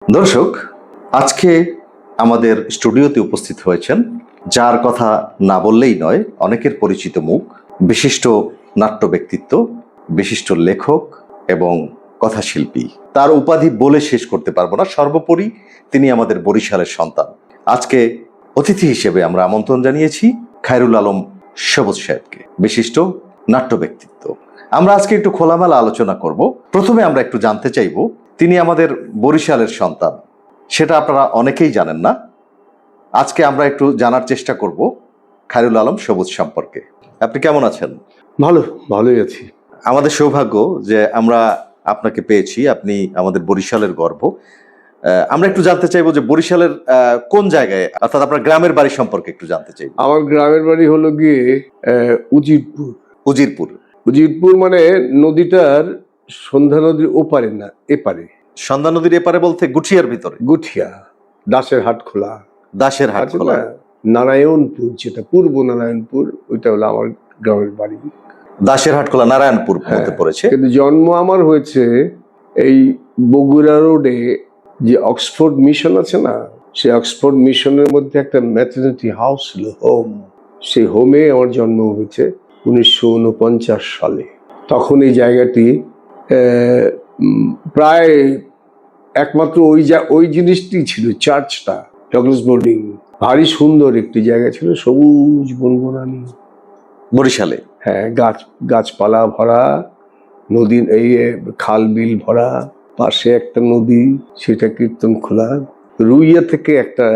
দর্শক, আজকে আমাদের স্টুডিওতে উপস্থিত হয়েছেন যার কথা না বললেই নয়, অনেকের পরিচিত মুখ, বিশিষ্ট নাট্য ব্যক্তিত্ব, বিশিষ্ট লেখক এবং কথাশিল্পী। তার উপাধি বলে শেষ করতে পারবো না। সর্বোপরি তিনি আমাদের বরিশালের সন্তান। আজকে অতিথি হিসেবে আমরা আমন্ত্রণ জানিয়েছি খায়রুল আলম সবুজ সাহেবকে, বিশিষ্ট নাট্য ব্যক্তিত্ব। আমরা আজকে একটু খোলামেলা আলোচনা করব। প্রথমে আমরা একটু জানতে চাইব, তিনি আমাদের বরিশালের সন্তান, সেটা আপনারা অনেকেই জানেন না। আজকে আমরা একটু জানার চেষ্টা করব খায়রুল আলম সবুজ সম্পর্কে। আপনি কেমন আছেন? ভালোই আছি। আমাদের সৌভাগ্য যে আমরা আপনাকে পেয়েছি, আপনি আমাদের বরিশালের গর্ব। আমরা একটু জানতে চাইবো যে বরিশালের কোন জায়গায়, অর্থাৎ আপনার গ্রামের বাড়ি সম্পর্কে একটু জানতে চাইব। আমার গ্রামের বাড়ি হলো গিয়ে উজিরপুর। উজিরপুর। উজিরপুর মানে নদীটার সন্ধ্যা নদীর ওপারে না এপারে। সন্ধ্যা নদীর এপারে বলতে গুঠিয়ার ভিতরে? গুঠিয়া, দাসের হাট খোলা। দাসের হাট খোলা। নারায়ণপুর, যেটা পূর্ব নারায়ণপুর, ওইটা হলো আমার গ্রামের বাড়ি। দাসের হাট খোলা নারায়ণপুর মধ্যে পড়েছে। কিন্তু জন্ম আমার হয়েছে এই বগুড়া রোডে যে অক্সফোর্ড মিশন আছে না, সেই অক্সফোর্ড মিশনের মধ্যে একটা ম্যাটারনিটি হাউস ছিল, হোম। সেই হোমে আমার জন্ম হয়েছে 1949 সালে। তখন এই জায়গাটি প্রায় একমাত্র ওই জিনিসটি ছিল, চার্চটা, ডগলাস বোর্ডিং। ভারী সুন্দর একটি জায়গা ছিল, সবুজ বনবনানি বরিশালে। হ্যাঁ, গাছপালা ভরা, নদী, এই খাল বিল ভরা, পাশে একটা নদী, সেটা কীর্তন খোলা। রুইয়া থেকে একটা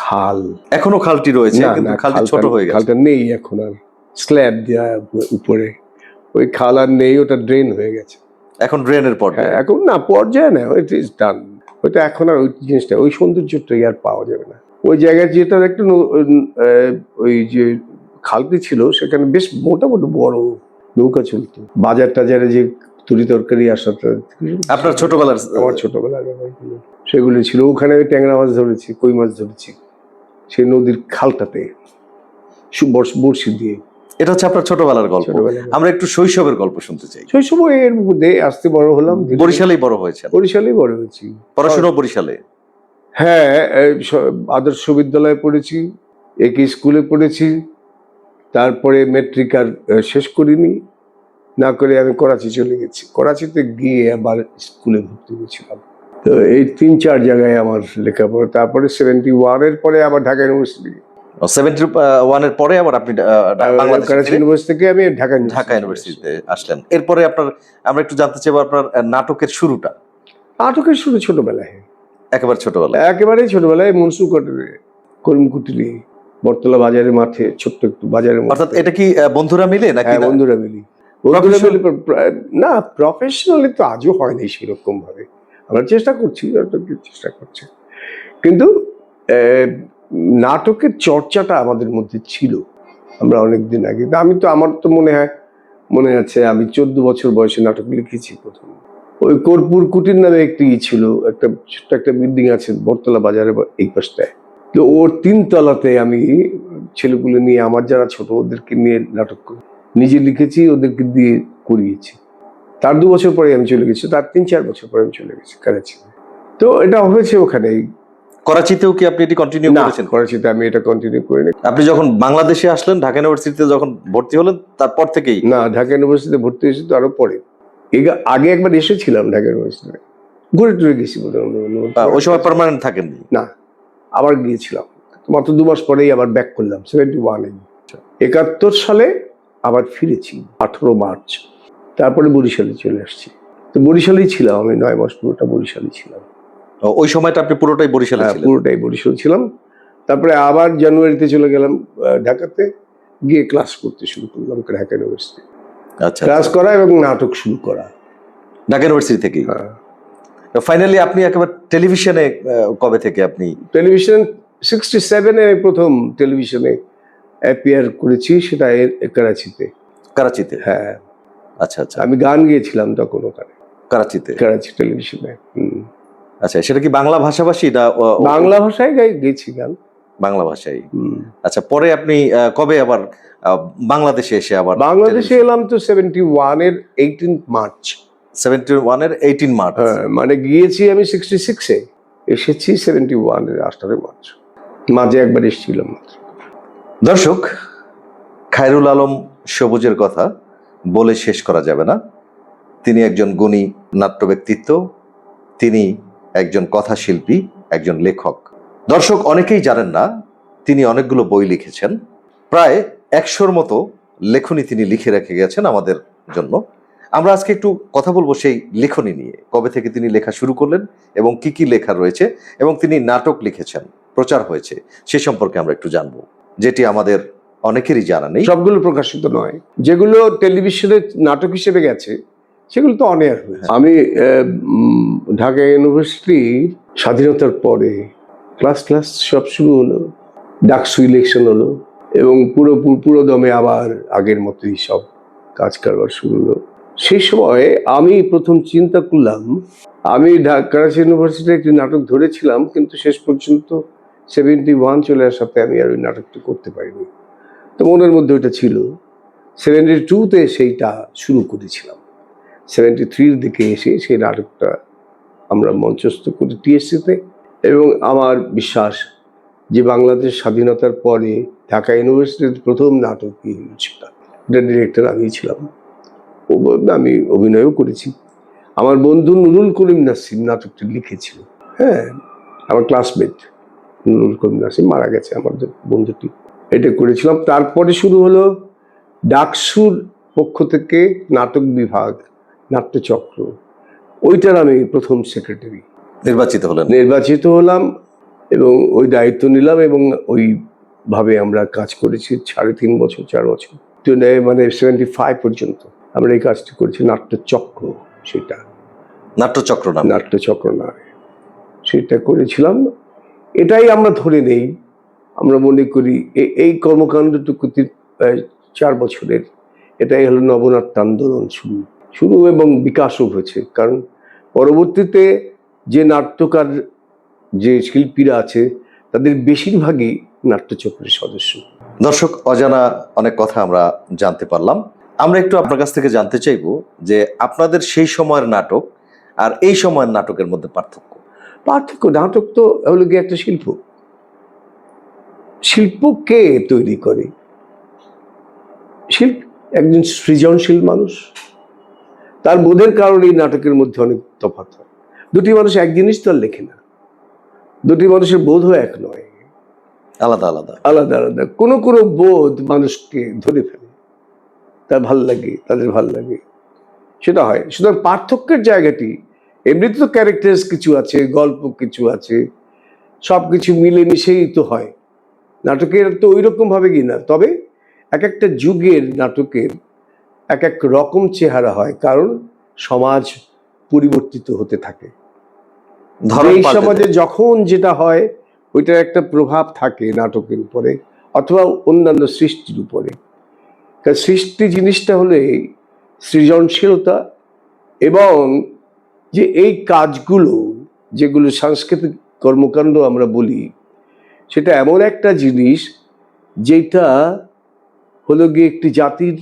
খাল, এখনো খালটি রয়েছে, কিন্তু খালটি ছোট হয়ে গেছে। খালটা নেই এখন আর, স্ল্যাব দেওয়া উপরে, ওই খাল আর নেই, ওটা ড্রেন হয়ে গেছে। এখন ড্রেনের পর্যায়ে। এখন না, পর্যায়ে না, ইট ইজ ডান। ওইটা এখন আর ওই জিনিসটা, ওই সৌন্দর্যটা আর পাওয়া যাবে না। ওই জায়গায় যেটা একটু ওই যে খালটি ছিল, সেখানে বেশ মোটামুটি বড় নৌকা চলতো। বাজার টাজারে যে তরি তরকারি আসাটা, আপনার ছোটবেলার? আমার ছোটবেলার ব্যাপারগুলো সেগুলো ছিল। ওখানে আমি ট্যাংরা মাছ ধরেছি, কই মাছ ধরেছি সেই নদীর খালটাতে বড়শি দিয়ে। এটা হচ্ছে আপনার ছোটবেলার গল্প। আমরা একটু শৈশবের গল্প শুনতে চাই। শৈশব এর মধ্যে আস্তে বড় হলাম। বরিশালেই বড় হয়েছে? বরিশালেই বড় হয়েছি। পড়াশোনা বরিশালে? হ্যাঁ, আদর্শ বিদ্যালয়ে পড়েছি, একই স্কুলে পড়েছি। তারপরে মেট্রিক আর শেষ করিনি, না করে আমি করাচি চলে গেছি। করাচিতে গিয়ে আবার স্কুলে ভর্তি হয়েছিলাম। তো এই 3-4 জায়গায় আমার লেখাপড়া। তারপরে 71-এর পরে আবার ঢাকা ইউনিভার্সিটি। 71-এর পরে আবার আপনি করাচি ইউনিভার্সিটি থেকে আমি ঢাকা ইউনিভার্সিটিতে আসলেন। এরপরে আপনার, আমরা একটু জানতে চাইবো আপনার নাটকের শুরুটা। নাটকের শুরু ছোটবেলায়, একেবারে ছোটবেলায়? একেবারেই ছোটবেলায়, মনসুর কোটরে, করিমকুটিলি, বটতলা বাজারের মাঠে, ছোট্ট একটু বাজারের মধ্যে। অর্থাৎ এটা কি বন্ধুরা মিলে নাকি? বন্ধুরা মিলি। না, প্রফেশনালি তো আজও হয়নি সেরকম ভাবে। আমরা চেষ্টা করছি, কিন্তু নাটকের চর্চাটা আমাদের মধ্যে ছিল। আমরা অনেকদিন আগে, আমার তো মনে আছে আমি 14 বছর বয়সে নাটক লিখেছি প্রথম। ওই কর্পূর কুটির নামে একটি ছিল, একটা ছোট্ট একটা বিল্ডিং আছে বটতলা বাজারে এই পাশটায়। তো ওর 3 তলাতে আমি ছেলেগুলো নিয়ে, আমার যারা ছোট, ওদেরকে নিয়ে নাটক করি। নিজে লিখেছি, ওদেরকে দিয়ে করিয়েছি। তার 2 বছর পরে আমি চলে গেছি, তার 3-4 বছর পরে আমি চলে গেছি করাচি। তো এটা হয়েছে ওখানেই। করাচিতেও কি আপনি এটি কন্টিনিউ করেছেন? করাচিতে আমি এটা কন্টিনিউ করিনি। আপনি যখন বাংলাদেশে আসলেন, ঢাকা ইউনিভার্সিটিতে যখন ভর্তি হলেন, তারপর থেকেই? না, ঢাকা ইউনিভার্সিটিতে ভর্তি হয়েছি তো আরো পরে। আগে একবার এসেছিলাম ঢাকা ইউনিভার্সিটিতে, ঘুরে টুরে গেছি। ওই সময় পার্মানেন্ট থাকেননি? না, আবার গিয়েছিলাম মাত্র 2 মাস পরেই, আবার ব্যাক করলাম 71-এ। 71 সালে আবার ফিরেছি 18 মার্চ। তারপরে বরিশালে চলে আসছি। তো বরিশালেই ছিলাম আমি 9 মাস, পুরোটা বরিশালেই ছিলাম। ওই সময়টা আপনি পুরোটাই বরিশালে ছিলেন? পুরোটাই বরিশাল ছিলাম। তারপরে আবার জানুয়ারিতে চলে গেলাম ঢাকাতে, গিয়ে ক্লাস করতে শুরু করলাম ঢাকা ইউনিভার্সিটি। আচ্ছা, ক্লাস করা এবং নাটক শুরু করা ঢাকা ইউনিভার্সিটি থেকেই। ফাইনালি আপনি একেবারে টেলিভিশনে কবে থেকে? আপনি টেলিভিশন 67-এ প্রথম টেলিভিশনে অ্যাপিয়ার করেছি, সেটা করাচিতে। করাচিতে? হ্যাঁ। আচ্ছা আচ্ছা। আমি গান গেয়েছিলাম তখন ওখানে, করাচিতে, করাচি টেলিভিশনে। আচ্ছা, সেটা কি বাংলা ভাষাভাষী? বাংলা ভাষায় গেয়েছি গান, বাংলা ভাষায়। আচ্ছা, পরে আপনি কবে আবার বাংলাদেশে এসে? আবার বাংলাদেশে এলাম তো 71-এর 18 মার্চ। 71-এর 18 মার্চ? হ্যাঁ, মানে গিয়েছি আমি 66-এ। এসেছি 71-এর আষ্টারে মাত্র, মাঝে একবার এসেছিলাম মাত্র। দর্শক, খায়রুল আলম সবুজের কথা বলে শেষ করা যাবে না। তিনি একজন গুণী নাট্য ব্যক্তিত্ব, তিনি একজন কথাশিল্পী, একজন লেখক। দর্শক অনেকেই জানেন না তিনি অনেকগুলো বই লিখেছেন, প্রায় 100-র মতো লেখনী তিনি লিখে রেখে গেছেন আমাদের জন্য। আমরা আজকে একটু কথা বলবো সেই লেখনী নিয়ে, কবে থেকে তিনি লেখা শুরু করলেন এবং কি কি লেখা রয়েছে, এবং তিনি নাটক লিখেছেন, প্রচার হয়েছে, সে সম্পর্কে আমরা একটু জানবো, যেটি আমাদের অনেকেরই জানা নেই। সবগুলো প্রকাশিত নয়, যেগুলো টেলিভিশনে নাটক হিসেবে গেছে সেগুলো তো অনেক হয়েছে। আমি ঢাকা ইউনিভার্সিটি স্বাধীনতার পরে ক্লাস সব শুরু হলো, ডাকসু ইলেকশন হলো এবং পুরো দমে আবার আগের মতোই সব কাজ কারবার শুরু হলো। সেই সময় আমি প্রথম চিন্তা করলাম, আমি করাচি ইউনিভার্সিটিতে একটি নাটক ধরেছিলাম, কিন্তু শেষ পর্যন্ত 71 চলে আসাতে আমি আর ওই নাটকটি করতে পারিনি। তো মনের মধ্যে ওইটা ছিল। 72-তে সেইটা শুরু করেছিলাম। 73-র দিকে এসে সেই নাটকটা আমরা মঞ্চস্থ করি টিএসসিতে, এবং আমার বিশ্বাস যে বাংলাদেশ স্বাধীনতার পরে ঢাকা ইউনিভার্সিটির প্রথম নাটকই ছিল। এটা ডিরেক্টর আমি ছিলাম, আমি অভিনয়ও করেছি। আমার বন্ধু নুরুল করিম নাসিম নাটকটি লিখেছিল। হ্যাঁ, আমার ক্লাসমেট নুরুল করিম নাসিম মারা গেছে আমাদের বন্ধুটি, এটা করেছিলাম। তারপরে শুরু হলো ডাকসুর পক্ষ থেকে নাটক বিভাগ, নাট্যচক্র, ওইটার আমি প্রথম সেক্রেটারি নির্বাচিত হলাম এবং ওই দায়িত্ব নিলাম, এবং ওইভাবে আমরা কাজ করেছি 3.5 বছর 4 বছর, মানে 75 পর্যন্ত আমরা এই কাজটি করেছি। নাট্যচক্র, সেটা নাট্যচক্র নয়, সেটা করেছিলাম। এটাই আমরা ধরে নেই, আমরা মনে করি এই কর্মকাণ্ডটুকু 4 বছরের, এটাই হলো নবনাট্য আন্দোলন শুরু এবং বিকাশও হয়েছে। কারণ পরবর্তীতে যে নাট্যকার, যে শিল্পীরা আছে, তাদের বেশিরভাগই নাট্যচক্রের সদস্য। দর্শক, অজানা অনেক কথা আমরা জানতে পারলাম। আমরা একটু আপনার কাছ থেকে জানতে চাইবো যে আপনাদের সেই সময়ের নাটক আর এই সময়ের নাটকের মধ্যে পার্থক্য। নাটক তো হলো গিয়ে একটা শিল্প। শিল্প কে তৈরি করে? একজন সৃজনশীল মানুষ, তার বোধের কারণে এই নাটকের মধ্যে অনেক তফাৎ হয়। দুটি মানুষ এক জিনিস তো আর লেখে না, দুটি মানুষের বোধও এক নয়, আলাদা আলাদা আলাদা আলাদা। কোনো বোধ মানুষকে ধরে ফেলে, তার ভাল লাগে, তাদের ভাল লাগে, সেটা হয়। সুতরাং পার্থক্যের জায়গাটি, এমনিতে তো ক্যারেক্টার্স কিছু আছে, গল্প কিছু আছে, সবকিছু মিলেমিশেই তো হয়। নাটকের তো ওই রকম ভাবে কি না, তবে এক একটা যুগের নাটকের এক এক রকম চেহারা হয়, কারণ সমাজ পরিবর্তিত হতে থাকে। এই সমাজে যখন যেটা হয় ওইটার একটা প্রভাব থাকে নাটকের উপরে অথবা অন্যান্য সৃষ্টির উপরে। কারণ সৃষ্টি জিনিসটা হলে সৃজনশীলতা, এবং যে এই কাজগুলো যেগুলো সাংস্কৃতিক কর্মকাণ্ড আমরা বলি, সেটা এমন একটা জিনিস যেটা হলো গিয়ে একটি জাতির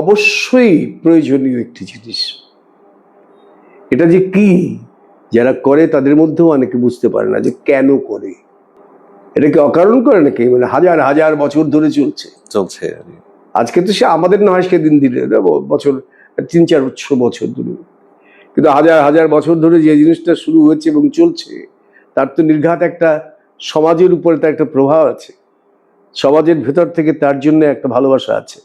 অবশ্যই প্রয়োজনীয় একটি জিনিস। এটা যে কি, যারা করে তাদের মধ্যেও অনেকে বুঝতে পারে না যে কেন করে। এটাকে অকারণ করে নাকি, মানে হাজার হাজার বছর ধরে চলছে। আজকে তো সে আমাদের না হয় সেদিন দিলে বছর 300-400 বছর ধরে, কিন্তু হাজার হাজার বছর ধরে যে জিনিসটা শুরু হয়েছে এবং চলছে, তার তো নির্ঘাত একটা সমাজের উপরে তার একটা প্রভাব আছে। সমাজের ভেতর থেকে তার জন্য একটা ভালোবাসা আছে,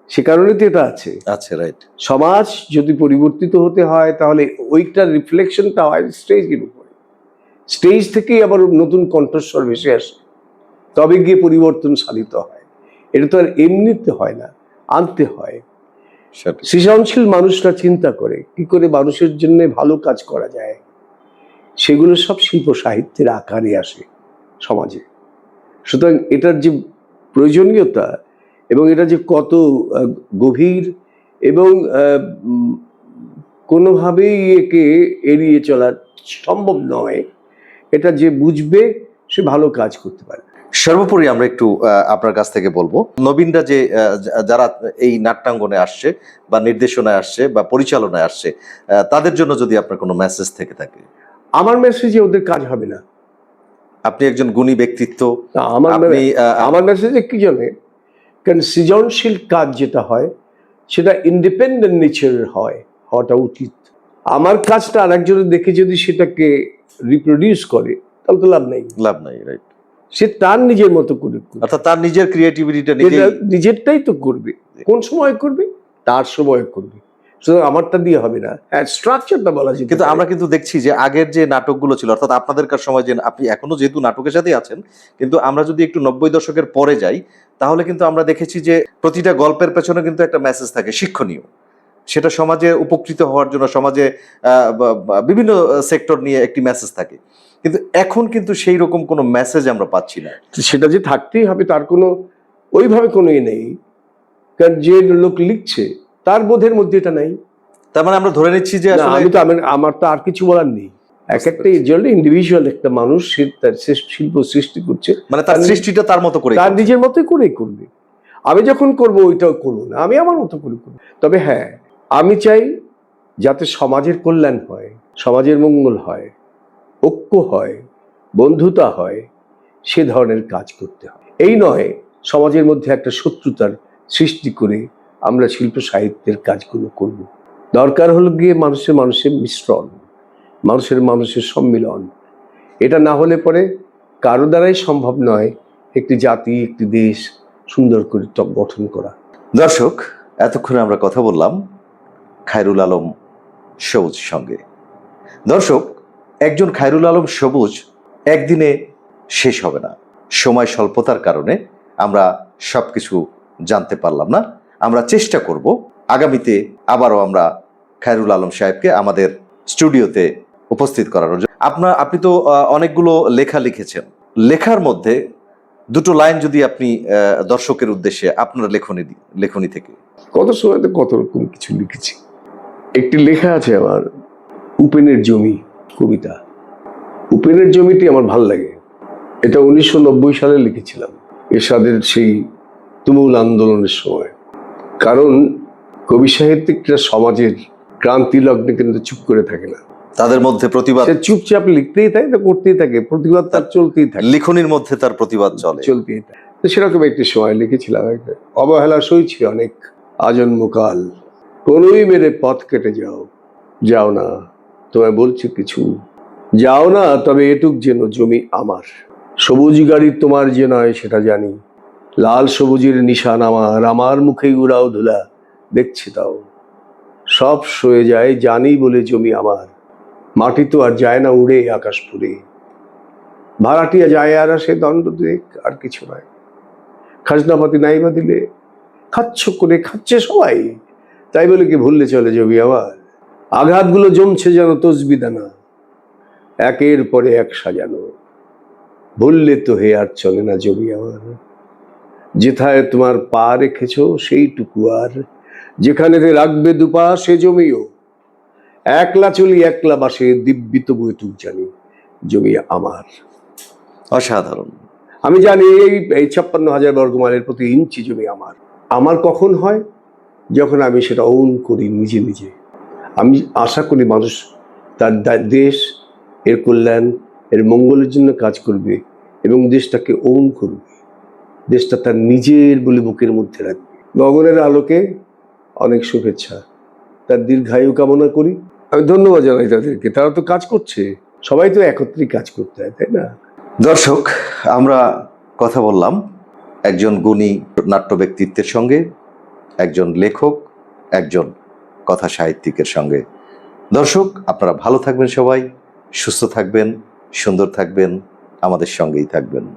সে কারণে তো এটা আছে। রাইট। সমাজ যদি পরিবর্তিত হতে হয় তাহলে ওইটার রিফ্লেকশনটা হয় স্টেজের উপরে। স্টেজ থেকেই আবার নতুন কণ্ঠস্বর ভেসে আসে, তবে গিয়ে পরিবর্তন সাধিত হয়। এটা তো আর এমনিতে হয় না, আনতে হয়। সৃজনশীল মানুষরা চিন্তা করে কি করে মানুষের জন্য ভালো কাজ করা যায়, সেগুলো সব শিল্প সাহিত্যের আকারে আসে সমাজে। সুতরাং এটার যে প্রয়োজনীয়তা এবং এটা যে কত গভীর, এবং কোনোভাবেই একে এড়িয়ে চলা সম্ভব নয়, এটা যে বুঝবে সে ভালো কাজ করতে পারে। সর্বোপরি আমরা একটু আপনার কাছ থেকে বলবো, নবীনরা যে যারা এই নাট্যাঙ্গনে আসছে বা নির্দেশনায় আসছে বা পরিচালনায় আসছে, তাদের জন্য যদি আপনার কোনো মেসেজ থেকে থাকে। আমার মেসেজে ওদের কাজ হবে না। আপনি একজন গুণী ব্যক্তিত্ব, না, আমার আপনি আমার মেসেজে কি জানে, কারণ সৃজনশীল কাজ যেটা হয় সেটা ইন্ডিপেন্ডেন্ট নেচারের হওয়াটা উচিত। আমার কাজটা আরেকজনের দেখে যদি সেটাকে রিপ্রোডিউস করে তাহলে তো লাভ নেই। লাভ নাই, রাইট। সে তার নিজের মতো করে করবে। অর্থাৎ তার নিজের ক্রিয়েটিভিটিটা এটা নিজেরটাই তো করবে। কোন সময় করবে? তার সময় করবে। সুতরাং আমারটা দিয়ে হবে না। হ্যাঁ, স্ট্রাকচারটা বলা যেতে কিন্তু পারে। আমরা কিন্তু দেখছি যে আগের যে নাটকগুলো ছিল, অর্থাৎ আপনাদেরকার সময়, যে আপনি এখনো যেহেতু নাটকের সাথেই আছেন, কিন্তু আমরা যদি একটু 90 দশকের পরে যাই, তাহলে কিন্তু আমরা দেখেছি যে প্রতিটা গল্পের পেছনে কিন্তু একটা মেসেজ থাকে শিক্ষণীয়। সেটা সমাজে উপকৃত হওয়ার জন্য, সমাজে বিভিন্ন সেক্টর নিয়ে একটি মেসেজ থাকে। কিন্তু এখন কিন্তু সেই রকম কোনো মেসেজ আমরা পাচ্ছি না। সেটা যে থাকতেই হবে তার কোনো ওইভাবে কোনো নেই, কারণ যে লোক লিখছে তার বোধের মধ্যে এটা নাই। তার মানে আমরা ধরে নিচ্ছি যে না, আসলে আমার তো আর কিছু বলার নেই। এক একটা ইন্ডিভিজুয়াল একটা মানুষ, সে তার শিল্প সৃষ্টি করছে, মানে তার সৃষ্টিটা তার মতো করে, তার নিজের মতোই করেই করবে। আমি যখন করব ওইটাও করবো না, আমি আমার মতো করে করবো। তবে হ্যাঁ, আমি চাই যাতে সমাজের কল্যাণ হয়, সমাজের মঙ্গল হয়, ঐক্য হয়, বন্ধুতা হয়, সে ধরনের কাজ করতে হয়। এই নয় সমাজের মধ্যে একটা শত্রুতার সৃষ্টি করে আমরা শিল্প সাহিত্যের কাজগুলো করব। দরকার হলো গিয়ে মানুষের মানুষের মিশ্রণ, মানুষের সম্মিলন। এটা না হলে পরে কারো দ্বারাই সম্ভব নয় একটি জাতি, একটি দেশ সুন্দর করে গঠন করা। দর্শক, এতক্ষণে আমরা কথা বললাম খায়রুল আলম সবুজ সঙ্গে। দর্শক, একজন খায়রুল আলম সবুজ একদিনে শেষ হবে না। সময় স্বল্পতার কারণে আমরা সবকিছু জানতে পারলাম না। আমরা চেষ্টা করব আগামীতে আবারও আমরা খায়রুল আলম সাহেবকে আমাদের স্টুডিওতে উপস্থিত করানোর জন্য। আপনি তো অনেকগুলো লেখা লিখেছেন। লেখার মধ্যে দুটো লাইন যদি আপনি দর্শকের উদ্দেশ্যে আপনার লেখনী থেকে। কত সময় তো কত রকম কিছু লিখেছি। একটি লেখা আছে আমার, উপেনের জমি কবিতা। উপেনের জমিটি আমার ভাল লাগে। এটা 1990 সালে লিখেছিলাম, এরশাদের সেই তুমুল আন্দোলনের সময়। কারণ কবি সাহিত্যিকরা সমাজের ক্রান্তি লগ্নে কিন্তু চুপ করে থাকে না, তাদের মধ্যে প্রতিবাদ, সে চুপচাপ লিখতেই থাকে, করতেই থাকে, প্রতিবাদ তার চলতেই থাকে, লিখনির মধ্যে তার প্রতিবাদ চলতেই থাকে। তো সেরকম একটি সময় লিখেছিলাম, অবহেলা সইছি অনেক আজন্মকাল, কোনই মেরে পথ কেটে যাও না, তোমায় বলছি কিছু, যাও না তবে এটুক যেন জমি আমার, সবুজ গাড়ি তোমার যে নয় সেটা জানি, লাল সবুজের নিশান আমার মুখেই উড়াও ধুলা, দেখছি তাও সব সয়ে যায় জানি বলে জমি আমার, মাটি তো আর যায় না উড়ে আকাশ পুরে, ভাড়াটিয়া যায় আর সে দণ্ড দেখ, আর কিছু নয়, খাজনাপাতি নাই বা দিলে খাচ্ছ করে খাচ্ছে সবাই, তাই বলে কি ভুললে চলে জমি আমার, আঘাতগুলো জমছে যেন তসবিদানা, একের পরে এক সাজানো, ভুললে তো হে আর চলে না জমি আমার, যেথায় তোমার পা রেখেছ সেইটুকু আর, যেখানে রাখবে দুপা সে জমিও, একলা চলি একলা বাসে দিব্যি তবু এটুক জানি জমি আমার। অসাধারণ। আমি জানি এই 56,000 বর্গমাইলের প্রতি ইঞ্চি জমি আমার। আমার কখন হয়? যখন আমি সেটা ওন করি নিজে নিজে। আমি আশা করি মানুষ তার দেশ, এর কল্যাণ, এর মঙ্গলের জন্য কাজ করবে এবং দেশটাকে ওন করবে, দেশটা তার নিজের বলে বুকের মধ্যে রাখবে। গগনের আলোকে অনেক শুভেচ্ছা, তার দীর্ঘায়ু কামনা করি। আমি ধন্যবাদ জানাই তাদেরকে, তারা তো কাজ করছে, সবাই তো একত্রেই কাজ করতে হয়, তাই না? দর্শক, আমরা কথা বললাম একজন গুণী নাট্য ব্যক্তিত্বের সঙ্গে, একজন লেখক, একজন কথা সাহিত্যিকের সঙ্গে। দর্শক, আপনারা ভালো থাকবেন, সবাই সুস্থ থাকবেন, সুন্দর থাকবেন, আমাদের সঙ্গেই থাকবেন।